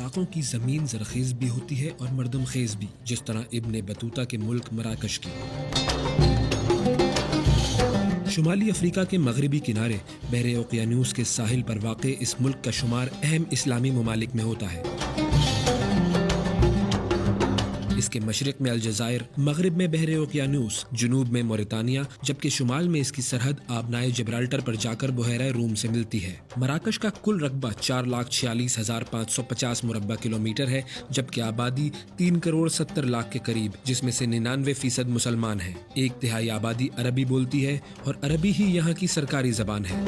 علاقوں کی زمین زرخیز بھی ہوتی ہے اور مردم خیز بھی، جس طرح ابن بطوطہ کے ملک مراکش کی۔ شمالی افریقہ کے مغربی کنارے بحر اوقیانوس کے ساحل پر واقع اس ملک کا شمار اہم اسلامی ممالک میں ہوتا ہے۔ اس کے مشرق میں الجزائر، مغرب میں بحر اوقیانوس، جنوب میں موریتانیہ، جبکہ شمال میں اس کی سرحد آبنائے جبرالٹر پر جا کر بحیرہ روم سے ملتی ہے۔ مراکش کا کل رقبہ 4,46,550 مربع کلومیٹر ہے، جبکہ آبادی 3,70,00,000 کے قریب، جس میں سے 99% مسلمان ہیں۔ 1/3 آبادی عربی بولتی ہے اور عربی ہی یہاں کی سرکاری زبان ہے۔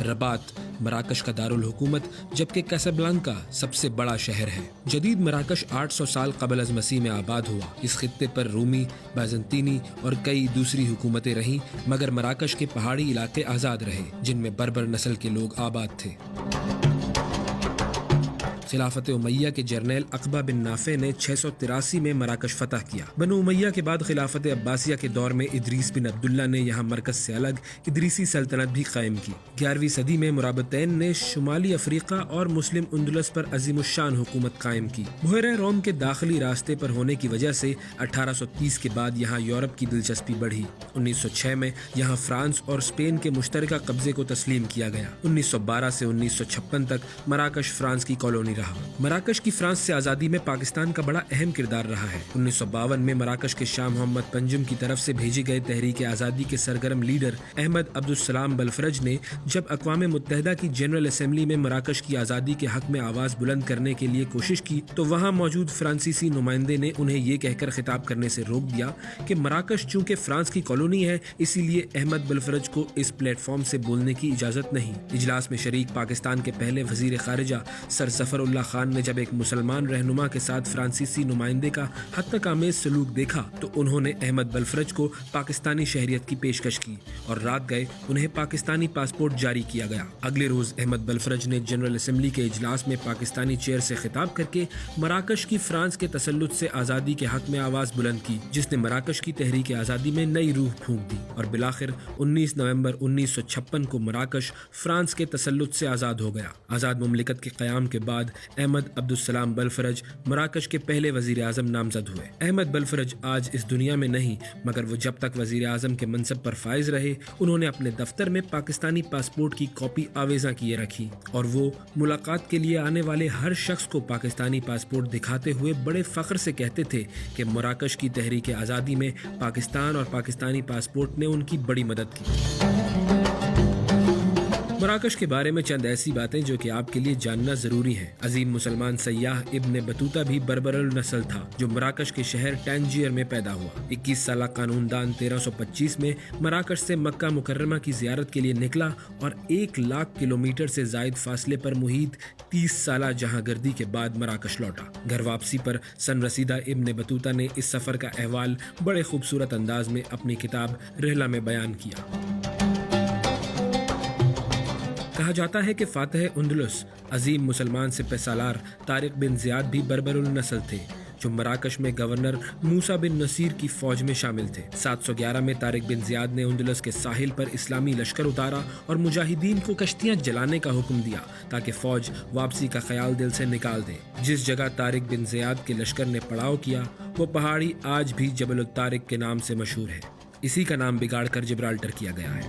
رباط مراکش کا دارالحکومت، جبکہ کاسابلانکا سب سے بڑا شہر ہے۔ جدید مراکش 800 سال قبل از مسیح میں آباد ہوا۔ اس خطے پر رومی، بازنطینی اور کئی دوسری حکومتیں رہیں، مگر مراکش کے پہاڑی علاقے آزاد رہے، جن میں بربر نسل کے لوگ آباد تھے۔ خلافت امیہ کے جرنیل عقبہ بن نافع نے 683 میں مراکش فتح کیا۔ بنو امیہ کے بعد خلافت عباسیہ کے دور میں ادریس بن عبداللہ نے یہاں مرکز سے الگ ادریسی سلطنت بھی قائم کی۔ 11ویں صدی میں مرابطین نے شمالی افریقہ اور مسلم اندلس پر عظیم الشان حکومت قائم کی۔ بحیرہ روم کے داخلی راستے پر ہونے کی وجہ سے 1830 کے بعد یہاں یورپ کی دلچسپی بڑھی۔ 1906 میں یہاں فرانس اور اسپین کے مشترکہ قبضے کو تسلیم کیا گیا۔ 1912 سے 1956 تک مراکش فرانس کی کالونی رہا۔ مراکش کی فرانس سے آزادی میں پاکستان کا بڑا اہم کردار رہا ہے۔ 1952 میں مراکش کے شاہ محمد پنجم کی طرف سے بھیجے گئے تحریک آزادی کے سرگرم لیڈر احمد عبدالسلام بلفرج نے جب اقوام متحدہ کی جنرل اسمبلی میں مراکش کی آزادی کے حق میں آواز بلند کرنے کے لیے کوشش کی تو وہاں موجود فرانسیسی نمائندے نے انہیں یہ کہہ کر خطاب کرنے سے روک دیا کہ مراکش چونکہ فرانس کی کالونی ہے، اسی لیے احمد بلفرج کو اس پلیٹ فارم سے بولنے کی اجازت نہیں۔ اجلاس میں شریک پاکستان کے پہلے وزیر خارجہ سر ظفر اللہ خان نے جب ایک مسلمان رہنما کے ساتھ فرانسیسی نمائندے کا حد آمیز سلوک دیکھا تو انہوں نے احمد بلفرج کو پاکستانی شہریت کی پیشکش کی اور رات گئے انہیں پاکستانی پاسپورٹ جاری کیا گیا۔ اگلے روز احمد بلفرج نے جنرل اسمبلی کے اجلاس میں پاکستانی چیئر سے خطاب کر کے مراکش کی فرانس کے تسلط سے آزادی کے حق میں آواز بلند کی، جس نے مراکش کی تحریک آزادی میں نئی روح پھونک دی اور بالآخر 19 نومبر 1956 کو مراکش فرانس کے تسلط سے آزاد ہو گیا۔ آزاد مملکت کے قیام کے بعد احمد عبدالسلام بلفرج مراکش کے پہلے وزیر اعظم نامزد ہوئے۔ احمد بلفرج آج اس دنیا میں نہیں، مگر وہ جب تک وزیر اعظم کے منصب پر فائز رہے انہوں نے اپنے دفتر میں پاکستانی پاسپورٹ کی کاپی آویزاں کیے رکھی اور وہ ملاقات کے لیے آنے والے ہر شخص کو پاکستانی پاسپورٹ دکھاتے ہوئے بڑے فخر سے کہتے تھے کہ مراکش کی تحریک آزادی میں پاکستان اور پاکستانی پاسپورٹ نے ان کی بڑی مدد کی۔ مراکش کے بارے میں چند ایسی باتیں جو کہ آپ کے لیے جاننا ضروری ہیں۔ عظیم مسلمان سیاح ابن بطوطہ بھی بربر النسل تھا جو مراکش کے شہر ٹینجیر میں پیدا ہوا۔ 21 سالہ قانون دان 1325 میں مراکش سے مکہ مکرمہ کی زیارت کے لیے نکلا اور 1,00,000 کلومیٹر سے زائد فاصلے پر محیط 30 سالہ جہاں گردی کے بعد مراکش لوٹا۔ گھر واپسی پر سن رسیدہ ابن بطوطہ نے اس سفر کا احوال بڑے خوبصورت انداز میں اپنی کتاب رحلہ میں بیان کیا۔ کہا جاتا ہے کہ فاتح اندلس عظیم مسلمان سپہ سالار طارق بن زیاد بھی بربر النسل تھے جو مراکش میں گورنر موسیٰ بن نصیر کی فوج میں شامل تھے۔ 711 میں طارق بن زیاد نے اندلس کے ساحل پر اسلامی لشکر اتارا اور مجاہدین کو کشتیاں جلانے کا حکم دیا تاکہ فوج واپسی کا خیال دل سے نکال دے۔ جس جگہ طارق بن زیاد کے لشکر نے پڑاؤ کیا وہ پہاڑی آج بھی جبل الطارق کے نام سے مشہور ہے۔ اسی کا نام بگاڑ کر جبرالٹر کیا گیا ہے۔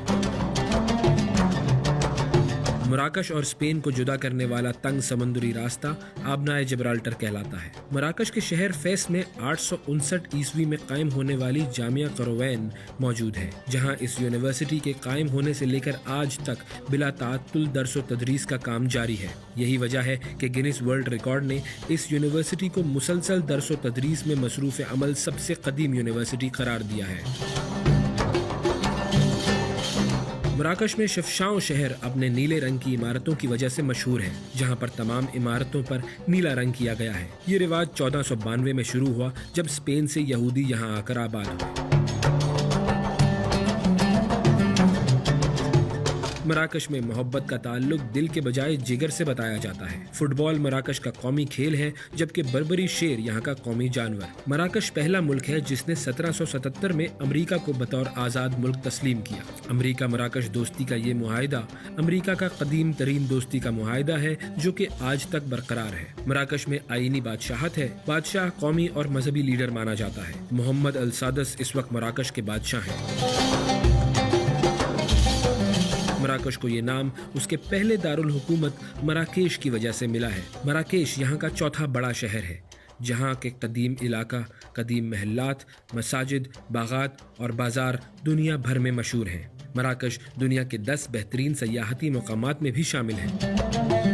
مراکش اور اسپین کو جدا کرنے والا تنگ سمندری راستہ آبنائے جبرالٹر کہلاتا ہے۔ مراکش کے شہر فیس میں 859 عیسوی میں قائم ہونے والی جامعہ قروین موجود ہے، جہاں اس یونیورسٹی کے قائم ہونے سے لے کر آج تک بلا تعطل درس و تدریس کا کام جاری ہے۔ یہی وجہ ہے کہ گینس ورلڈ ریکارڈ نے اس یونیورسٹی کو مسلسل درس و تدریس میں مصروف عمل سب سے قدیم یونیورسٹی قرار دیا ہے۔ مراکش میں شفشاؤں شہر اپنے نیلے رنگ کی عمارتوں کی وجہ سے مشہور ہے، جہاں پر تمام عمارتوں پر نیلا رنگ کیا گیا ہے۔ یہ رواج 1492 میں شروع ہوا جب اسپین سے یہودی یہاں آ کر آباد ہوئے۔ مراکش میں محبت کا تعلق دل کے بجائے جگر سے بتایا جاتا ہے۔ فٹ بال مراکش کا قومی کھیل ہے، جبکہ بربری شیر یہاں کا قومی جانور۔ مراکش پہلا ملک ہے جس نے 1777 میں امریکہ کو بطور آزاد ملک تسلیم کیا۔ امریکہ مراکش دوستی کا یہ معاہدہ امریکہ کا قدیم ترین دوستی کا معاہدہ ہے جو کہ آج تک برقرار ہے۔ مراکش میں آئینی بادشاہت ہے۔ بادشاہ قومی اور مذہبی لیڈر مانا جاتا ہے۔ محمد السادس اس وقت مراکش کے بادشاہ ہیں۔ مراکش کو یہ نام اس کے پہلے دارالحکومت مراکش کی وجہ سے ملا ہے۔ مراکش یہاں کا چوتھا بڑا شہر ہے، جہاں کے قدیم علاقہ، قدیم محلات، مساجد، باغات اور بازار دنیا بھر میں مشہور ہیں۔ مراکش دنیا کے 10 بہترین سیاحتی مقامات میں بھی شامل ہیں۔